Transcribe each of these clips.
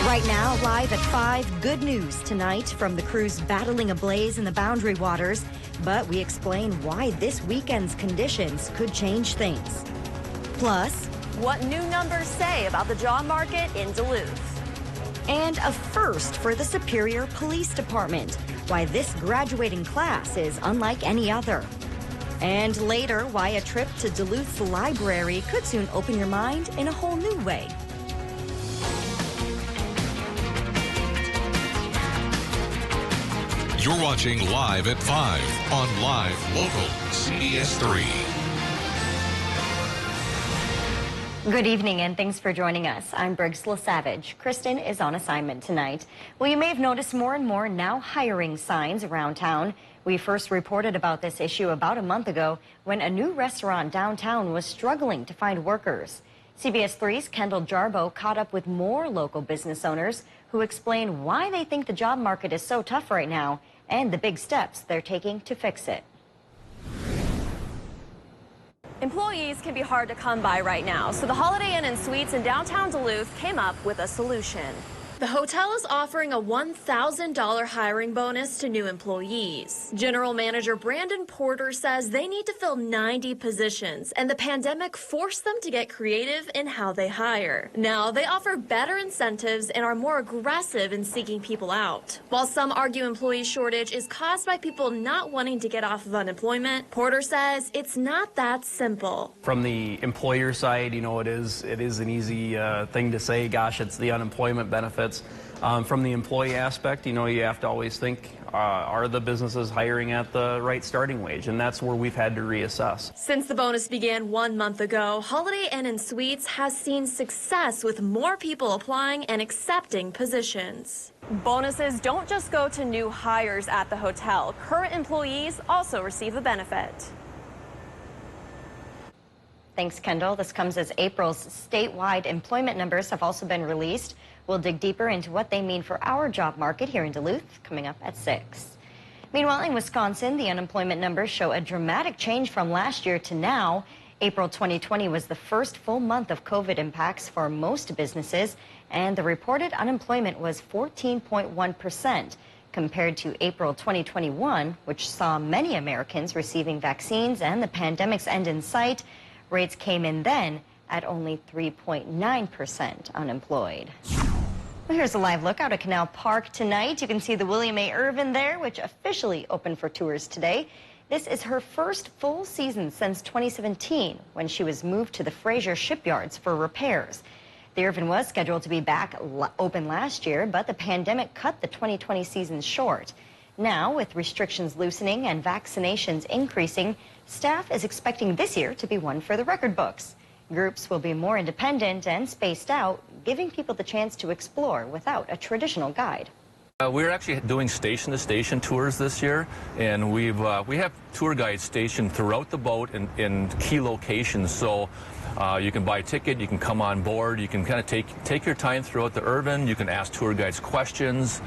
Right now, live at 5, good news tonight from the crews battling a blaze in the Boundary Waters. But we explain why this weekend's conditions could change things. Plus, what new numbers say about the job market in Duluth. And a first for the Superior Police Department. Why this graduating class is unlike any other. And later, why a trip to Duluth's library could soon open your mind in a whole new way. You're watching Live at 5 on Live Local CBS3. Good evening and thanks for joining us. I'm Briggs LaSavage. Kristen is on assignment tonight. Well, you may have noticed more and more now hiring signs around town. We first reported about this issue about a month ago when a new restaurant downtown was struggling to find workers. CBS3's Kendall Jarbo caught up with more local business owners who explain why they think the job market is so tough right now and the big steps they're taking to fix it. Employees can be hard to come by right now, so the Holiday Inn and Suites in downtown Duluth came up with a solution. The hotel is offering a $1,000 hiring bonus to new employees. General Manager Brandon Porter says they need to fill 90 positions, and the pandemic forced them to get creative in how they hire. Now, they offer better incentives and are more aggressive in seeking people out. While some argue employee shortage is caused by people not wanting to get off of unemployment, Porter says it's not that simple. From the employer side, you know, it is an easy thing to say, gosh, it's the unemployment benefits. From the employee aspect, you know, you have to always think, are the businesses hiring at the right starting wage? And that's where we've had to reassess. Since the bonus began 1 month ago, Holiday Inn and Suites has seen success with more people applying and accepting positions. Bonuses don't just go to new hires at the hotel. Current employees also receive the benefit. Thanks, Kendall. This comes as April's statewide employment numbers have also been released. We'll dig deeper into what they mean for our job market here in Duluth, coming up at 6. Meanwhile, in Wisconsin, the unemployment numbers show a dramatic change from last year to now. April 2020 was the first full month of COVID impacts for most businesses, and the reported unemployment was 14.1%, compared to April 2021, which saw many Americans receiving vaccines and the pandemic's end in sight. Rates came in then at only 3.9% unemployed. Well, here's a live look out at Canal Park tonight. You can see the William A. Irvin there, which officially opened for tours today. This is her first full season since 2017, when she was moved to the Fraser shipyards for repairs. The Irvin was scheduled to be back open last year, but the pandemic cut the 2020 season short. Now, with restrictions loosening and vaccinations increasing, staff is expecting this year to be one for the record books. Groups will be more independent and spaced out, giving people the chance to explore without a traditional guide. We're actually doing station-to-station tours this year, and we have tour guides stationed throughout the boat in key locations. So you can buy a ticket, you can come on board, you can kind of take your time throughout the Irvin, you can ask tour guides questions.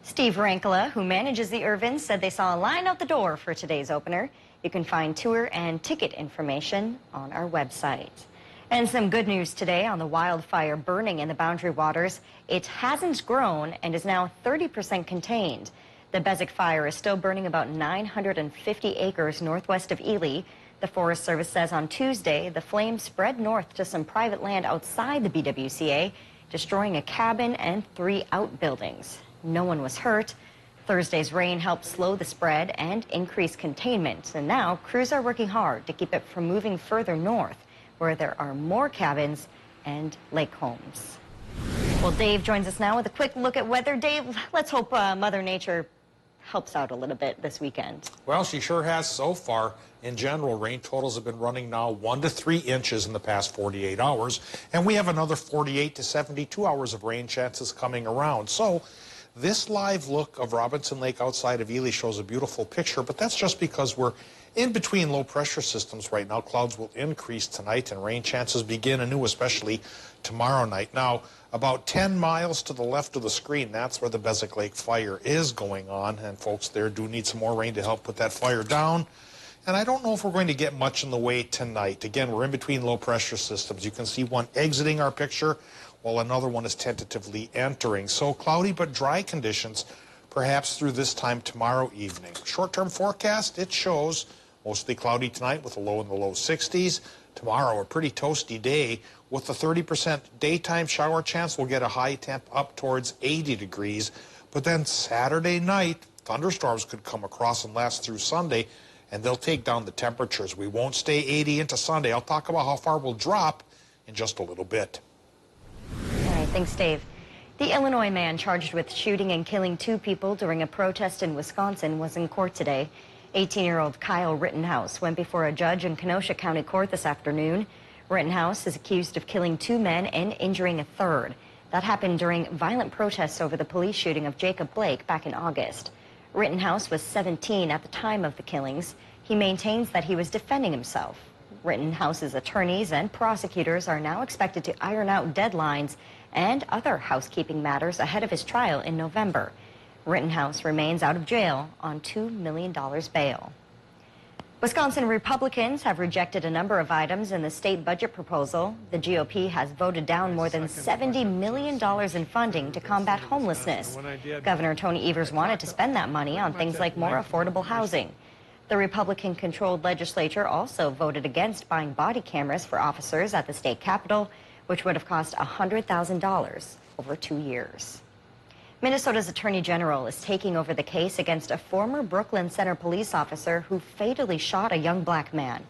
Steve Rankala, who manages the Irvin, said they saw a line out the door for today's opener. You can find tour and ticket information on our website. And some good news today on the wildfire burning in the Boundary Waters. It hasn't grown and is now 30% contained. The Bezic fire is still burning about 950 acres northwest of Ely. The Forest Service says on Tuesday the flames spread north to some private land outside the BWCA, destroying a cabin and 3 outbuildings. No one was hurt. Thursday's rain helped slow the spread and increase containment. And now crews are working hard to keep it from moving further north, where there are more cabins and lake homes. Well, Dave joins us now with a quick look at weather. Dave, let's hope Mother Nature helps out a little bit this weekend. Well, she sure has so far. In general, rain totals have been running now 1 to 3 inches in the past 48 hours, and we have another 48 to 72 hours of rain chances coming around. So this live look of Robinson Lake outside of Ely shows a beautiful picture, but that's just because we're in between low pressure systems right now. Clouds will increase tonight and rain chances begin anew, especially tomorrow night. Now, about 10 miles to the left of the screen, that's where the Bezic Lake fire is going on, and folks there do need some more rain to help put that fire down. And I don't know if we're going to get much in the way tonight. Again, we're in between low pressure systems. You can see one exiting our picture, while another one is tentatively entering. So cloudy but dry conditions perhaps through this time tomorrow evening. Short-term forecast, it shows mostly cloudy tonight with a low in the low 60s. Tomorrow, a pretty toasty day with a 30% daytime shower chance. We'll get a high temp up towards 80 degrees. But then Saturday night, thunderstorms could come across and last through Sunday, and they'll take down the temperatures. We won't stay 80 into Sunday. I'll talk about how far we'll drop in just a little bit. All right, thanks, Dave. The Illinois man charged with shooting and killing 2 people during a protest in Wisconsin was in court today. 18-year-old Kyle Rittenhouse went before a judge in Kenosha County Court this afternoon. Rittenhouse is accused of killing 2 men and injuring a third. That happened during violent protests over the police shooting of Jacob Blake back in August. Rittenhouse was 17 at the time of the killings. He maintains that he was defending himself. Rittenhouse's attorneys and prosecutors are now expected to iron out deadlines and other housekeeping matters ahead of his trial in November. Rittenhouse remains out of jail on $2 million bail. Wisconsin Republicans have rejected a number of items in the state budget proposal. The GOP has voted down more than $70 million in funding to combat homelessness. Governor Tony Evers wanted to spend that money on things like more affordable housing. The Republican-controlled legislature also voted against buying body cameras for officers at the state capitol, which would have cost $100,000 over 2 years. Minnesota's Attorney General is taking over the case against a former Brooklyn Center police officer who fatally shot a young black man.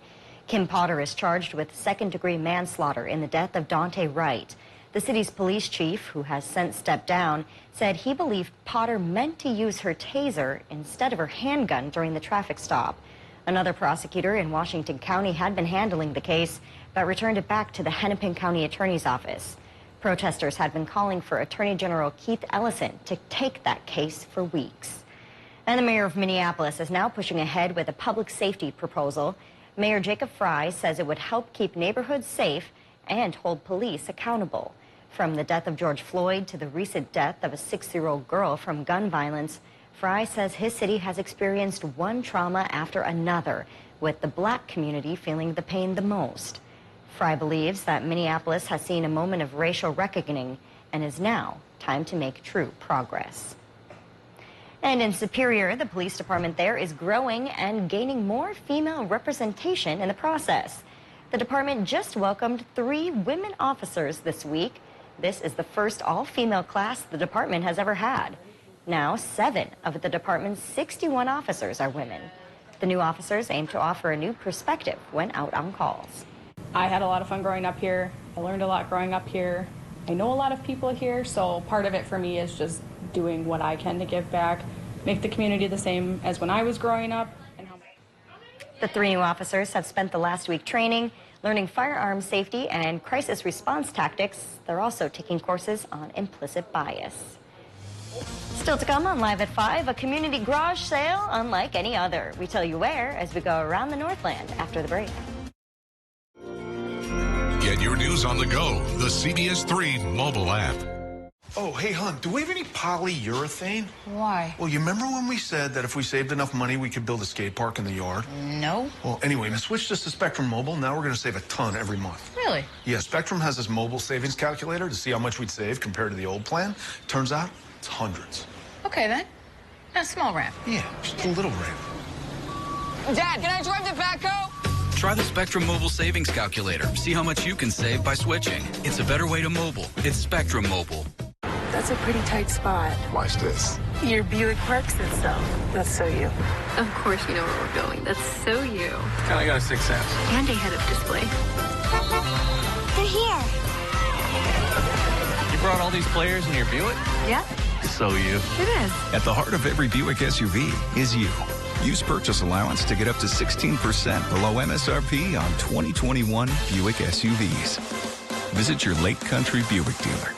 Kim Potter is charged with second-degree manslaughter in the death of Dante Wright. The city's police chief, who has since stepped down, said he believed Potter meant to use her taser instead of her handgun during the traffic stop. Another prosecutor in Washington County had been handling the case, but returned it back to the Hennepin County Attorney's Office. Protesters had been calling for Attorney General Keith Ellison to take that case for weeks. And the mayor of Minneapolis is now pushing ahead with a public safety proposal. Mayor Jacob Fry says it would help keep neighborhoods safe and hold police accountable. From the death of George Floyd to the recent death of a 6-year-old girl from gun violence, Fry says his city has experienced one trauma after another, with the black community feeling the pain the most. Fry believes that Minneapolis has seen a moment of racial reckoning and is now time to make true progress. And in Superior, the police department there is growing and gaining more female representation in the process. The department just welcomed 3 women officers this week. This is the first all-female class the department has ever had. Now, 7 of the department's 61 officers are women. The new officers aim to offer a new perspective when out on calls. I had a lot of fun growing up here. I learned a lot growing up here. I know a lot of people here, so part of it for me is just doing what I can to give back, make the community the same as when I was growing up. The 3 new officers have spent the last week training, learning firearm safety and crisis response tactics. They're also taking courses on implicit bias. Still to come on Live at 5, a community garage sale unlike any other. We tell you where as we go around the Northland after the break. Get your news on the go, the CBS3 mobile app. Oh, hey, hon, do we have any polyurethane? Why? Well, you remember when we said that if we saved enough money, we could build a skate park in the yard? No. Well, anyway, we switched this to Spectrum Mobile. Now we're going to save a ton every month. Really? Yeah, Spectrum has this mobile savings calculator to see how much we'd save compared to the old plan. Turns out it's hundreds. Okay, then. A small ramp. Yeah, just a little ramp. Dad, can I drive the backhoe? Try the Spectrum Mobile Savings Calculator. See how much you can save by switching. It's a better way to mobile. It's Spectrum Mobile. That's a pretty tight spot. Watch this. Your Buick Parks and stuff. That's so you. Of course you know where we're going. That's so you. Kind of got a 6th sense. And a head-up display. They're here. You brought all these players in your Buick? Yeah. So you. It is. At the heart of every Buick SUV is you. Use purchase allowance to get up to 16% below MSRP on 2021 Buick SUVs. Visit your Lake Country Buick dealer.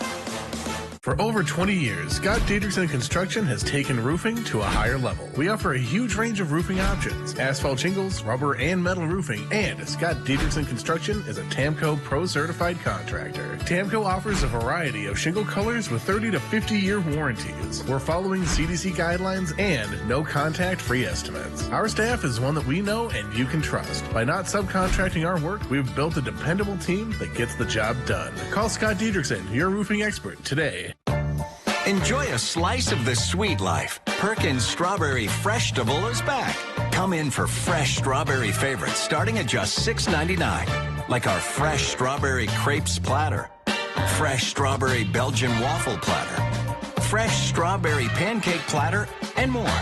For over 20 years, Scott Dietrichson Construction has taken roofing to a higher level. We offer a huge range of roofing options, asphalt shingles, rubber and metal roofing, and Scott Dietrichson Construction is a TAMCO Pro certified contractor. TAMCO offers a variety of shingle colors with 30 to 50-year warranties. We're following CDC guidelines and no contact free estimates. Our staff is one that we know and you can trust. By not subcontracting our work, we've built a dependable team that gets the job done. Call Scott Dietrichson, your roofing expert, today. Enjoy a slice of the sweet life. Perkins Strawberry Freshtival is back. Come in for fresh strawberry favorites starting at just $6.99, like our fresh strawberry crepes platter, fresh strawberry Belgian waffle platter, fresh strawberry pancake platter, and more.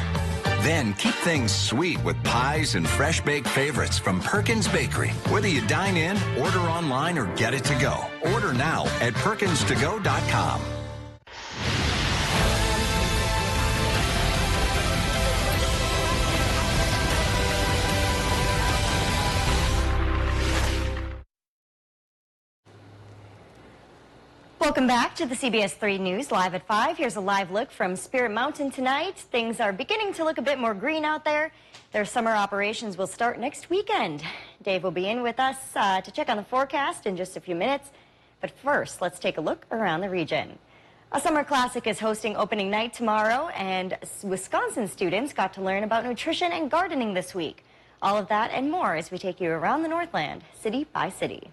Then keep things sweet with pies and fresh baked favorites from Perkins Bakery. Whether you dine in, order online, or get it to go. Order now at perkinstogo.com. Welcome back to the CBS3 News Live at 5. Here's a live look from Spirit Mountain tonight. Things are beginning to look a bit more green out there. Their summer operations will start next weekend. Dave will be in with us to check on the forecast in just a few minutes. But first, let's take a look around the region. A summer classic is hosting opening night tomorrow, and Wisconsin students got to learn about nutrition and gardening this week. All of that and more as we take you around the Northland, city by city.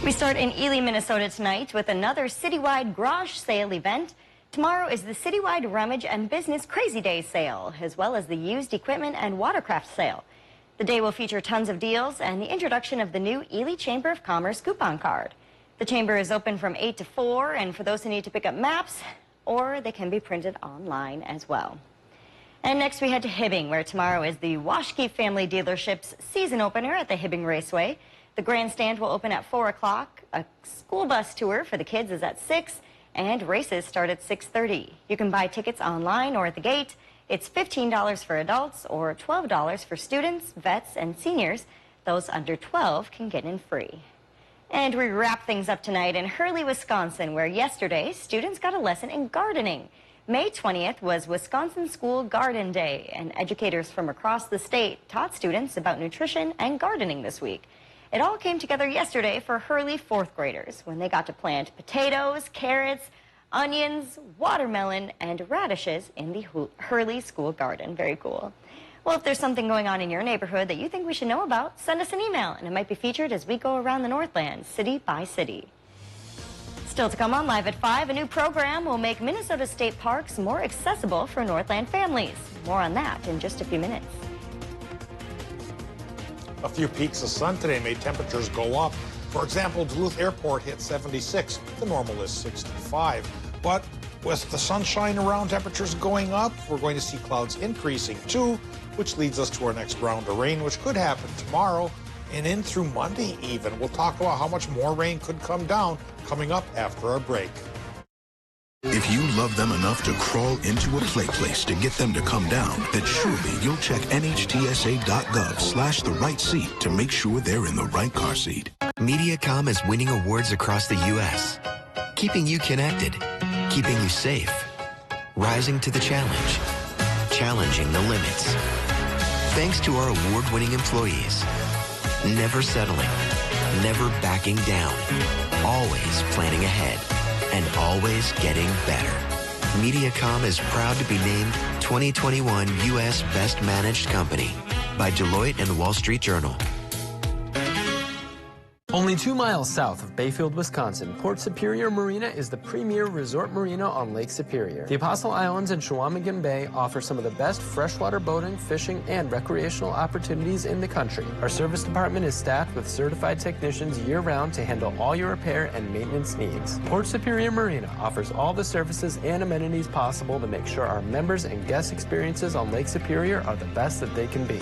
We start in Ely, Minnesota tonight with another citywide garage sale event. Tomorrow is the citywide Rummage and Business Crazy Days sale, as well as the used equipment and watercraft sale. The day will feature tons of deals and the introduction of the new Ely Chamber of Commerce coupon card. The chamber is open from 8 to 4, and for those who need to pick up maps, or they can be printed online as well. And next we head to Hibbing, where tomorrow is the Washke Family Dealership's season opener at the Hibbing Raceway. The grandstand will open at 4 o'clock. A school bus tour for the kids is at 6, and races start at 6:30. You can buy tickets online or at the gate. It's $15 for adults or $12 for students, vets, and seniors. Those under 12 can get in free. And we wrap things up tonight in Hurley, Wisconsin, where yesterday students got a lesson in gardening. May 20th was Wisconsin School Garden Day, and educators from across the state taught students about nutrition and gardening this week. It all came together yesterday for Hurley 4th graders when they got to plant potatoes, carrots, onions, watermelon, and radishes in the Hurley School Garden. Very cool. Well, if there's something going on in your neighborhood that you think we should know about, send us an email, and it might be featured as we go around the Northland, city by city. Still to come on Live at 5, a new program will make Minnesota state parks more accessible for Northland families. More on that in just a few minutes. A few peaks of sun today made temperatures go up. For example, Duluth Airport hit 76. The normal is 65. But with the sunshine around, temperatures going up, we're going to see clouds increasing too, which leads us to our next round of rain, which could happen tomorrow and in through Monday even. We'll talk about how much more rain could come down coming up after our break. If you love them enough to crawl into a play place to get them to come down, then surely you'll check nhtsa.gov/the right seat to make sure they're in the right car seat. Mediacom is winning awards across the U.S., keeping you connected, keeping you safe, rising to the challenge, challenging the limits. Thanks to our award-winning employees, never settling, never backing down, always planning ahead, and always getting better. Mediacom is proud to be named 2021 U.S. Best Managed Company by Deloitte and the Wall Street Journal. Only 2 miles south of Bayfield, Wisconsin, Port Superior Marina is the premier resort marina on Lake Superior. The Apostle Islands and Chequamegon Bay offer some of the best freshwater boating, fishing, and recreational opportunities in the country. Our service department is staffed with certified technicians year-round to handle all your repair and maintenance needs. Port Superior Marina offers all the services and amenities possible to make sure our members and guest experiences on Lake Superior are the best that they can be.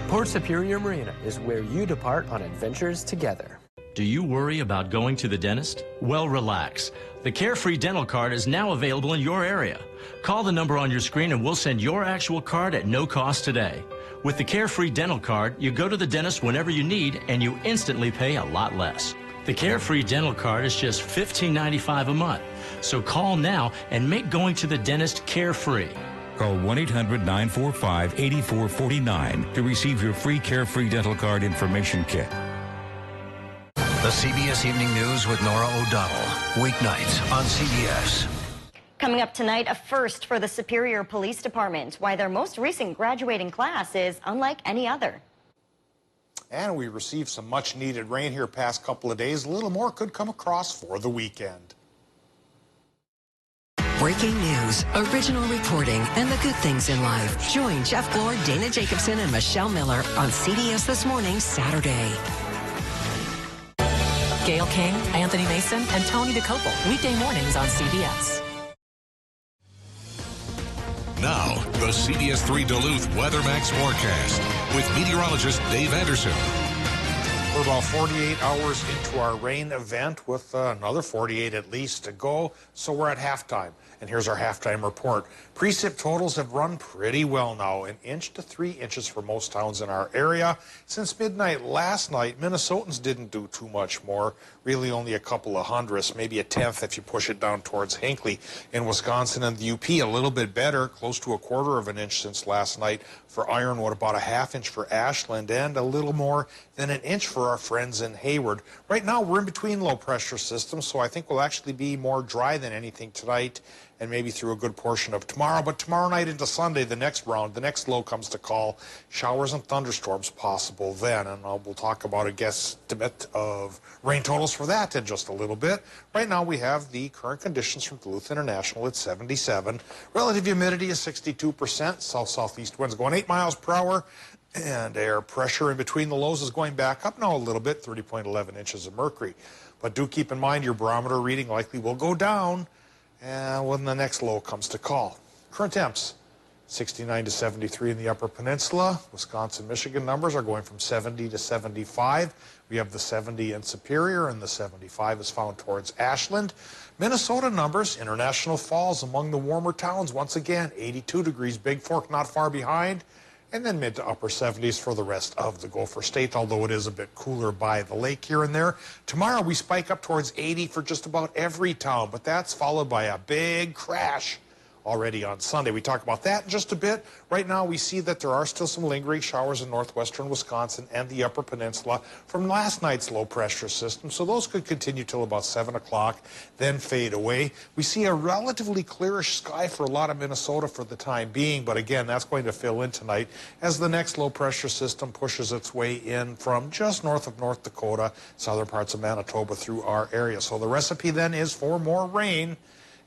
Port Superior Marina is where you depart on adventures together. Do you worry about going to the dentist? Well, relax. The Carefree Dental Card is now available in your area. Call the number on your screen and we'll send your actual card at no cost today. With the Carefree Dental Card, you go to the dentist whenever you need and you instantly pay a lot less. The Carefree Dental Card is just $15.95 a month. So call now and make going to the dentist carefree. Call 1-800-945-8449 to receive your free Carefree Dental Card information kit. The CBS Evening News with Nora O'Donnell. Weeknights on CBS. Coming up tonight, a first for the Superior Police Department, why their most recent graduating class is unlike any other. And we received some much-needed rain here past couple of days. A little more could come across for the weekend. Breaking news, original reporting, and the good things in life. Join Jeff Glor, Dana Jacobson, and Michelle Miller on CBS This Morning, Saturday. Gail King, Anthony Mason, and Tony DeCopel. Weekday mornings on CBS. Now, the CBS3 Duluth WeatherMax forecast with meteorologist Dave Anderson. We're about 48 hours into our rain event with another 48 at least to go, so we're at halftime. And here's our halftime report. Precip totals have run pretty well now, 1 inch to 3 inches for most towns in our area. Since midnight last night, Minnesotans didn't do too much more, really only a couple of hundredths, maybe a tenth if you push it down towards Hinckley. In Wisconsin and the UP, a little bit better, close to 1/4 of an inch since last night. For Ironwood, about a 1/2 inch for Ashland, and a little more than 1 inch for our friends in Hayward. Right now, we're in between low pressure systems, so I think we'll actually be more dry than anything tonight, and maybe through a good portion of tomorrow. But tomorrow night into Sunday, the next round, the next low comes to call. Showers and thunderstorms possible then, and we'll talk about a guesstimate of rain totals for that in just a little bit. Right now, we have the current conditions from Duluth International at 77. Relative humidity is 62%. South-southeast winds going 8 miles per hour. And air pressure in between the lows is going back up now a little bit, 30.11 inches of mercury. But do keep in mind your barometer reading likely will go down when the next low comes to call. Current temps, 69 to 73 in the Upper Peninsula. Wisconsin, Michigan numbers are going from 70 to 75. We have the 70 in Superior, and the 75 is found towards Ashland. Minnesota numbers, International Falls among the warmer towns. Once again, 82 degrees, Big Fork not far behind. And then mid to upper 70s for the rest of the Gopher State, although it is a bit cooler by the lake here and there. Tomorrow we spike up towards 80 for just about every town, but that's followed by a big crash already on Sunday. We talk about that in just a bit. Right now we see that there are still some lingering showers in northwestern Wisconsin and the Upper Peninsula from last night's low pressure system, so those could continue till about 7 o'clock, then fade away. We see a relatively clearish sky for a lot of Minnesota for the time being, but again, that's going to fill in tonight as the next low pressure system pushes its way in from just north of North Dakota, southern parts of Manitoba through our area. So the recipe then is for more rain,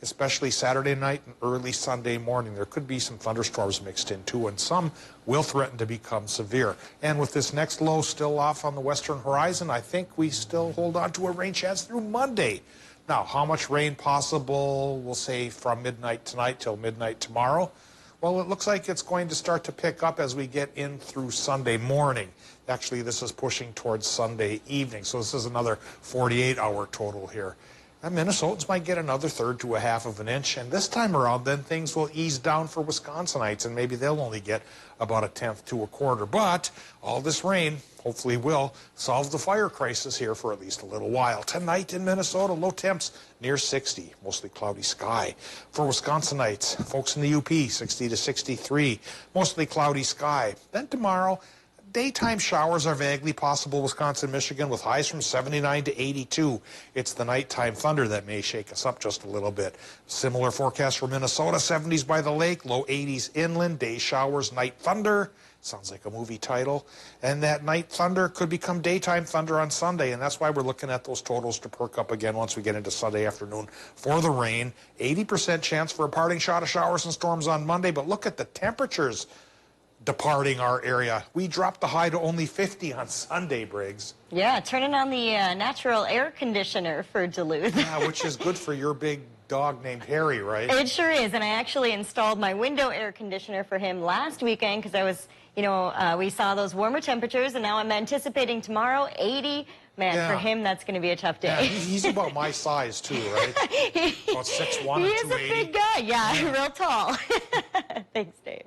especially Saturday night and early Sunday morning. There could be some thunderstorms mixed in too, and some will threaten to become severe. And with this next low still off on the western horizon, I think we still hold on to a rain chance through Monday. Now, how much rain possible, we'll say from midnight tonight till midnight tomorrow? Well, it looks like it's going to start to pick up as we get in through Sunday morning. Actually, this is pushing towards Sunday evening, so this is another 48-hour total here. And Minnesotans might get another 1/3 to 1/2 of an inch, and this time around, then things will ease down for Wisconsinites, and maybe they'll only get about 1/10 to 1/4. But all this rain hopefully will solve the fire crisis here for at least a little while. Tonight in Minnesota, low temps near 60, mostly cloudy sky. For Wisconsinites, folks in the UP, 60 to 63, mostly cloudy sky. Then tomorrow, daytime showers are vaguely possible, Wisconsin, Michigan, with highs from 79 to 82. It's the nighttime thunder that may shake us up just a little bit. Similar forecast for Minnesota, 70s by the lake, low 80s inland, day showers, night thunder. Sounds like a movie title. And that night thunder could become daytime thunder on Sunday, and that's why we're looking at those totals to perk up again once we get into Sunday afternoon for the rain. 80% chance for a parting shot of showers and storms on Monday, but look at the temperatures departing our area. We dropped the high to only 50 on Sunday, Briggs. Yeah, turning on the natural air conditioner for Duluth. Yeah, which is good for your big dog named Harry, right? It sure is, and I actually installed my window air conditioner for him last weekend because I was, we saw those warmer temperatures, and now I'm anticipating tomorrow 80. Man, yeah. For him, that's going to be a tough day. Yeah, he's about my size, too, right? About 6'1" and 280. He is a big guy, yeah. Real tall. Thanks, Dave.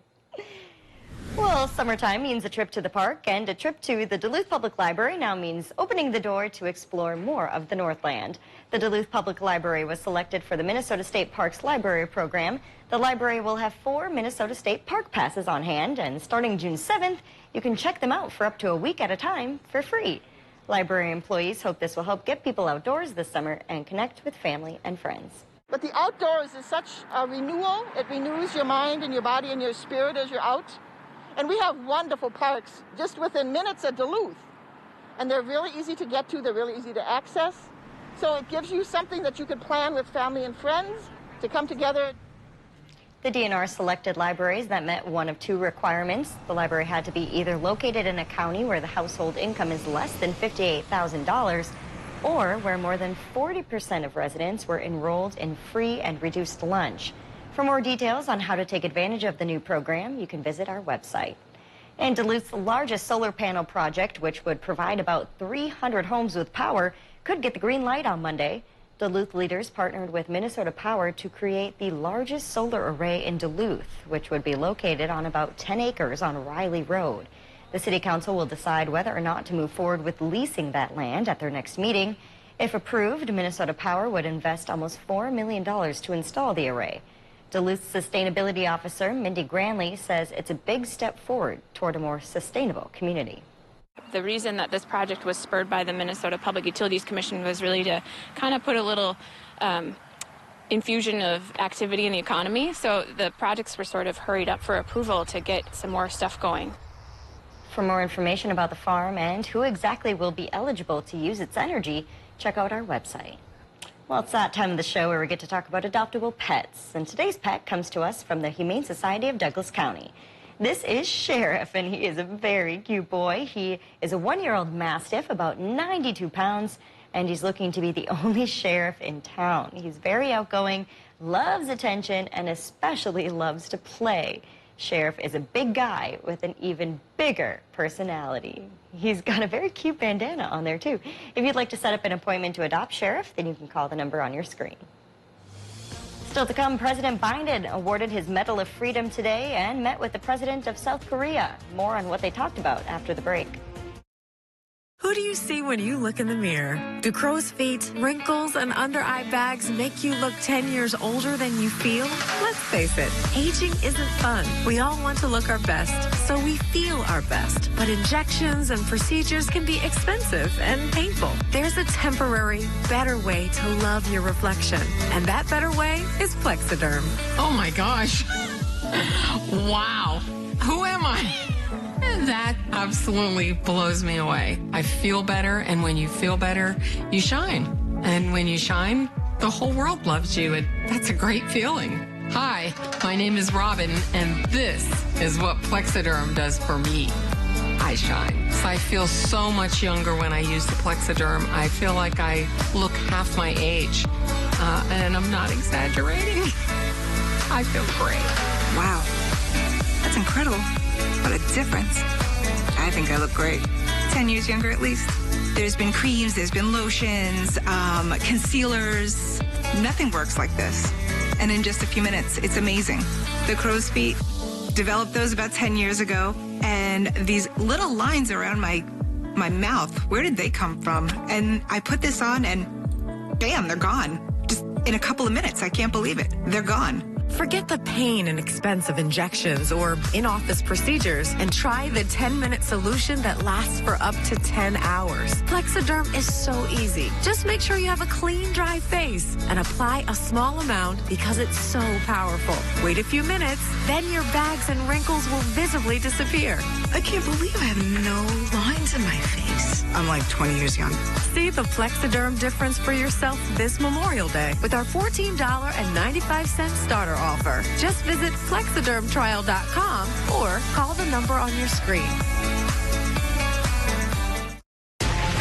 Well, summertime means a trip to the park, and a trip to the Duluth Public Library now means opening the door to explore more of the Northland. The Duluth Public Library was selected for the Minnesota State Parks Library Program. The library will have 4 Minnesota State Park passes on hand, and starting June 7th, you can check them out for up to a week at a time for free. Library employees hope this will help get people outdoors this summer and connect with family and friends. But the outdoors is such a renewal. It renews your mind and your body and your spirit as you're out. And we have wonderful parks just within minutes of Duluth. And they're really easy to get to, they're really easy to access. So it gives you something that you could plan with family and friends to come together. The DNR selected libraries that met one of 2 requirements. The library had to be either located in a county where the household income is less than $58,000 or where more than 40% of residents were enrolled in free and reduced lunch. For more details on how to take advantage of the new program, you can visit our website. And Duluth's largest solar panel project, which would provide about 300 homes with power, could get the green light on Monday. Duluth leaders partnered with Minnesota Power to create the largest solar array in Duluth, which would be located on about 10 acres on Riley Road. The City Council will decide whether or not to move forward with leasing that land at their next meeting. If approved, Minnesota Power would invest almost $4 million to install the array. Duluth Sustainability Officer Mindy Granley says it's a big step forward toward a more sustainable community. The reason that this project was spurred by the Minnesota Public Utilities Commission was really to kind of put a little infusion of activity in the economy. So the projects were sort of hurried up for approval to get some more stuff going. For more information about the farm and who exactly will be eligible to use its energy, check out our website. Well, it's that time of the show where we get to talk about adoptable pets. And today's pet comes to us from the Humane Society of Douglas County. This is Sheriff, and he is a very cute boy. He is a 1-year-old Mastiff, about 92 pounds, and he's looking to be the only sheriff in town. He's very outgoing, loves attention, and especially loves to play. Sheriff is a big guy with an even bigger personality. He's got a very cute bandana on there, too. If you'd like to set up an appointment to adopt Sheriff, then you can call the number on your screen. Still to come, President Biden awarded his Medal of Freedom today and met with the president of South Korea. More on what they talked about after the break. Who do you see when you look in the mirror? Do crow's feet, wrinkles, and under-eye bags make you look 10 years older than you feel? Let's face it, aging isn't fun. We all want to look our best, so we feel our best. But injections and procedures can be expensive and painful. There's a temporary, better way to love your reflection. And that better way is Plexiderm. Oh my gosh. Wow. Who am I? That absolutely blows me away. I feel better, and when you feel better, you shine. And when you shine, the whole world loves you, and that's a great feeling. Hi, my name is Robin, and this is what Plexiderm does for me. I shine. So I feel so much younger when I use the Plexiderm. I feel like I look half my age, and I'm not exaggerating. I feel great. Wow, that's incredible. What a difference. I think I look great. 10 years younger at least. There's been creams, there's been lotions, concealers. Nothing works like this. And in just a few minutes, it's amazing. The crow's feet, developed those about 10 years ago. And these little lines around my mouth, where did they come from? And I put this on and bam, they're gone. Just in a couple of minutes. I can't believe it. They're gone. Forget the pain and expense of injections or in-office procedures and try the 10-minute solution that lasts for up to 10 hours. Plexiderm is so easy. Just make sure you have a clean, dry face and apply a small amount because it's so powerful. Wait a few minutes, then your bags and wrinkles will visibly disappear. I can't believe I have no lines in my face. I'm like 20 years young. See the Plexiderm difference for yourself this Memorial Day with our $14.95 starter offer. Just visit plexidermtrial.com or call the number on your screen.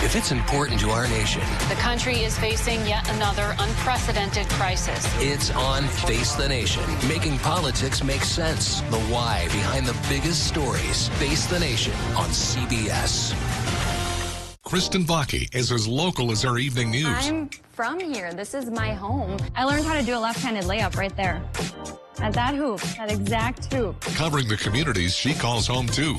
If it's important to our nation, the country is facing yet another unprecedented crisis. It's on Face the Nation, making politics make sense. The why behind the biggest stories. Face the Nation on CBS. Kristen Bakke is as local as our evening news. I'm from here. This is my home. I learned how to do a left-handed layup right there. At that hoop, that exact hoop. Covering the communities she calls home too.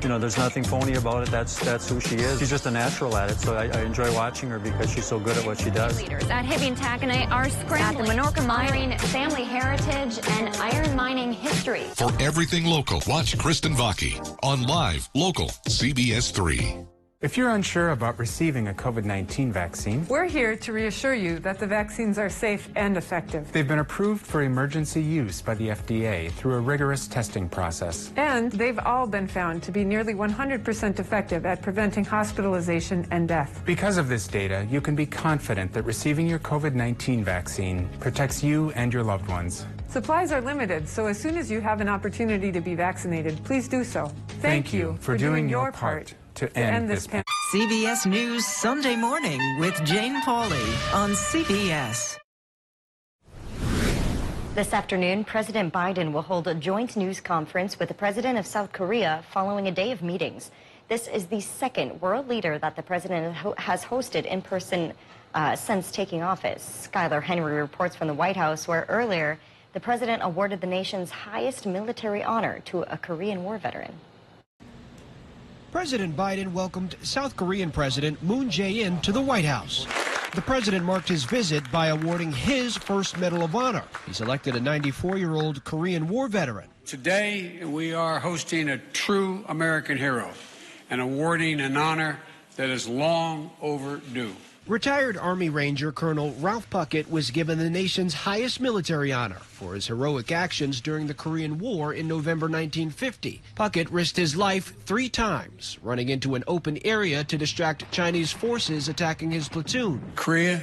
You know, there's nothing phony about it. That's who she is. She's just a natural at it, so I enjoy watching her because she's so good at what she does. Leaders at Hibbing and Taconite are scrambling at the Menorca Mining family heritage and iron mining history. For everything local, watch Kristen Vaki on Live, Local, CBS3. If you're unsure about receiving a COVID-19 vaccine, we're here to reassure you that the vaccines are safe and effective. They've been approved for emergency use by the FDA through a rigorous testing process. And they've all been found to be nearly 100% effective at preventing hospitalization and death. Because of this data, you can be confident that receiving your COVID-19 vaccine protects you and your loved ones. Supplies are limited, so as soon as you have an opportunity to be vaccinated, please do so. Thank you for doing your part to end this pandemic. CBS News Sunday Morning with Jane Pauley on CBS. This afternoon, President Biden will hold a joint news conference with the president of South Korea following a day of meetings. This is the second world leader that the president has hosted in person since taking office. Skylar Henry reports from the White House, where earlier the president awarded the nation's highest military honor to a Korean War veteran. President Biden welcomed South Korean President Moon Jae-in to the White House. The president marked his visit by awarding his first Medal of Honor. He's elected a 94-year-old Korean War veteran. Today, we are hosting a true American hero and awarding an honor that is long overdue. Retired Army Ranger Colonel Ralph Puckett was given the nation's highest military honor for his heroic actions during the Korean War in November 1950. Puckett risked his life 3 times, running into an open area to distract Chinese forces attacking his platoon. Korea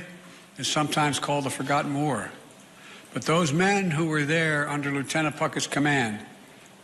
is sometimes called the Forgotten War, but those men who were there under Lieutenant Puckett's command,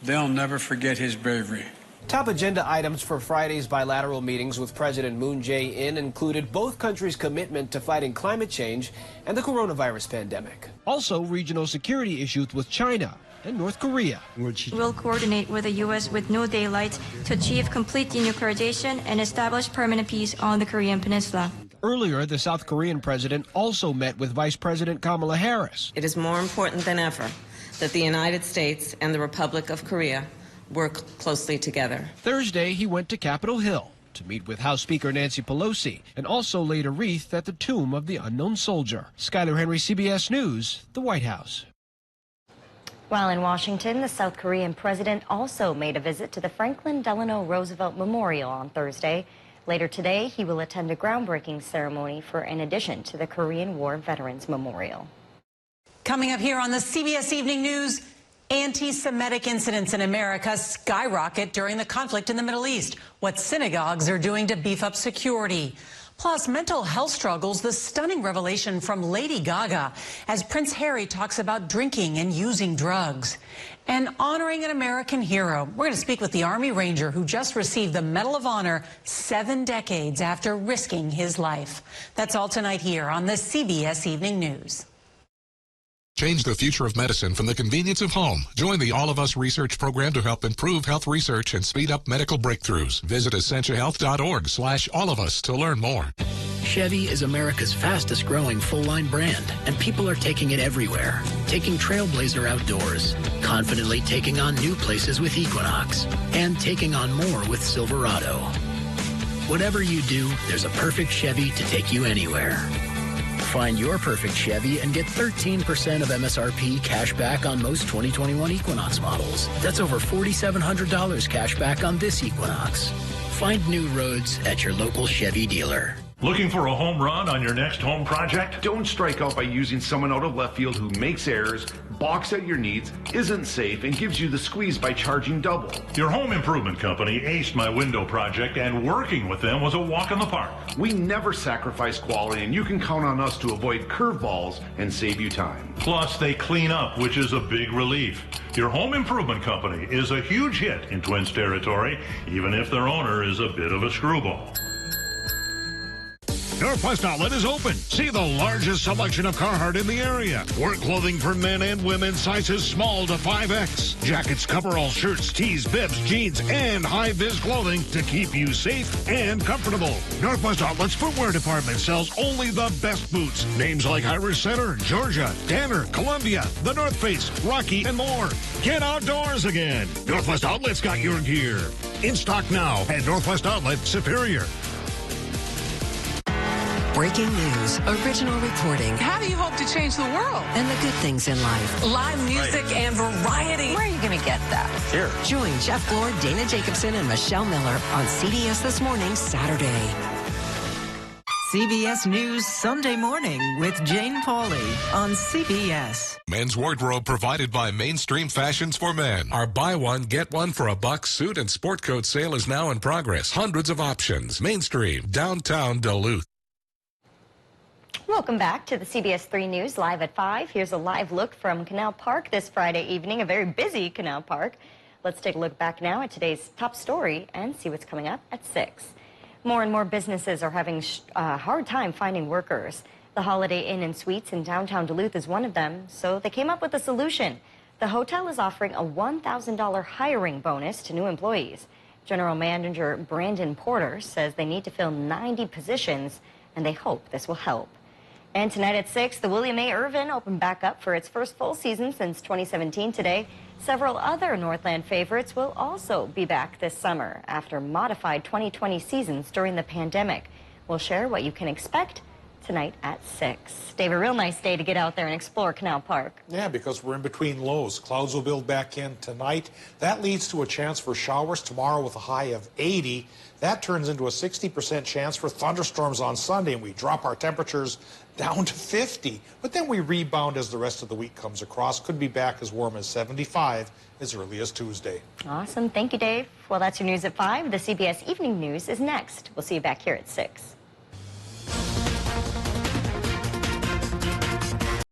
they'll never forget his bravery. Top agenda items for Friday's bilateral meetings with President Moon Jae-in included both countries' commitment to fighting climate change and the coronavirus pandemic. Also, regional security issues with China and North Korea. We'll coordinate with the U.S. with no daylight to achieve complete denuclearization and establish permanent peace on the Korean Peninsula. Earlier, the South Korean president also met with Vice President Kamala Harris. It is more important than ever that the United States and the Republic of Korea work closely together. Thursday, he went to Capitol Hill to meet with House Speaker Nancy Pelosi and also laid a wreath at the tomb of the unknown soldier. Skylar Henry, CBS News, the White House. While in Washington, the South Korean president also made a visit to the Franklin Delano Roosevelt Memorial on Thursday. Later today, he will attend a groundbreaking ceremony for an addition to the Korean War Veterans Memorial. Coming up here on the CBS Evening News, anti-Semitic incidents in America skyrocket during the conflict in the Middle East. What synagogues are doing to beef up security. Plus, mental health struggles, the stunning revelation from Lady Gaga as Prince Harry talks about drinking and using drugs. And honoring an American hero. We're going to speak with the Army Ranger who just received the Medal of Honor 7 decades after risking his life. That's all tonight here on the CBS Evening News. Change the future of medicine from the convenience of home. Join the All of Us research program to help improve health research and speed up medical breakthroughs. Visit essentialhealth.org/allofus to learn more. Chevy is America's fastest growing full-line brand, and people are taking it everywhere. Taking Trailblazer outdoors, confidently taking on new places with Equinox, and taking on more with Silverado. Whatever you do, there's a perfect Chevy to take you anywhere. Find your perfect Chevy and get 13% of MSRP cash back on most 2021 Equinox models. That's over $4,700 cash back on this Equinox. Find new roads at your local Chevy dealer. Looking for a home run on your next home project? Don't strike out by using someone out of left field who makes errors, balks at your needs, isn't safe, and gives you the squeeze by charging double. Your home improvement company aced my window project, and working with them was a walk in the park. We never sacrifice quality, and you can count on us to avoid curveballs and save you time. Plus, they clean up, which is a big relief. Your home improvement company is a huge hit in Twins territory, even if their owner is a bit of a screwball. Northwest Outlet is open. See the largest selection of Carhartt in the area. Work clothing for men and women, sizes small to 5X. Jackets, coveralls, shirts, tees, bibs, jeans, and high-vis clothing to keep you safe and comfortable. Northwest Outlet's footwear department sells only the best boots. Names like Irish Center, Georgia, Danner, Columbia, the North Face, Rocky, and more. Get outdoors again. Northwest Outlet's got your gear. In stock now at Northwest Outlet Superior. Breaking news, original reporting. How do you hope to change the world? And the good things in life. Live music and variety. Where are you going to get that? Here. Join Jeff Glor, Dana Jacobson, and Michelle Miller on CBS This Morning, Saturday. CBS News Sunday Morning with Jane Pauley on CBS. Men's wardrobe provided by Mainstream Fashions for Men. Our buy one, get one for a buck suit and sport coat sale is now in progress. Hundreds of options. Mainstream, downtown Duluth. Welcome back to the CBS3 News live at 5. Here's a live look from Canal Park this Friday evening, a very busy Canal Park. Let's take a look back now at today's top story and see what's coming up at 6. More and more businesses are having a hard time finding workers. The Holiday Inn and Suites in downtown Duluth is one of them, so they came up with a solution. The hotel is offering a $1,000 hiring bonus to new employees. General Manager Brandon Porter says they need to fill 90 positions, and they hope this will help. And tonight at 6, the William A. Irvin opened back up for its first full season since 2017 today. Several other Northland favorites will also be back this summer after modified 2020 seasons during the pandemic. We'll share what you can expect tonight at 6. Dave, a real nice day to get out there and explore Canal Park. Yeah, because we're in between lows. Clouds will build back in tonight. That leads to a chance for showers tomorrow with a high of 80. That turns into a 60% chance for thunderstorms on Sunday, and we drop our temperatures down to 50. But then we rebound as the rest of the week comes across. Could be back as warm as 75 as early as Tuesday. Awesome. Thank you, Dave. Well, that's your news at 5. The CBS Evening News is next. We'll see you back here at 6.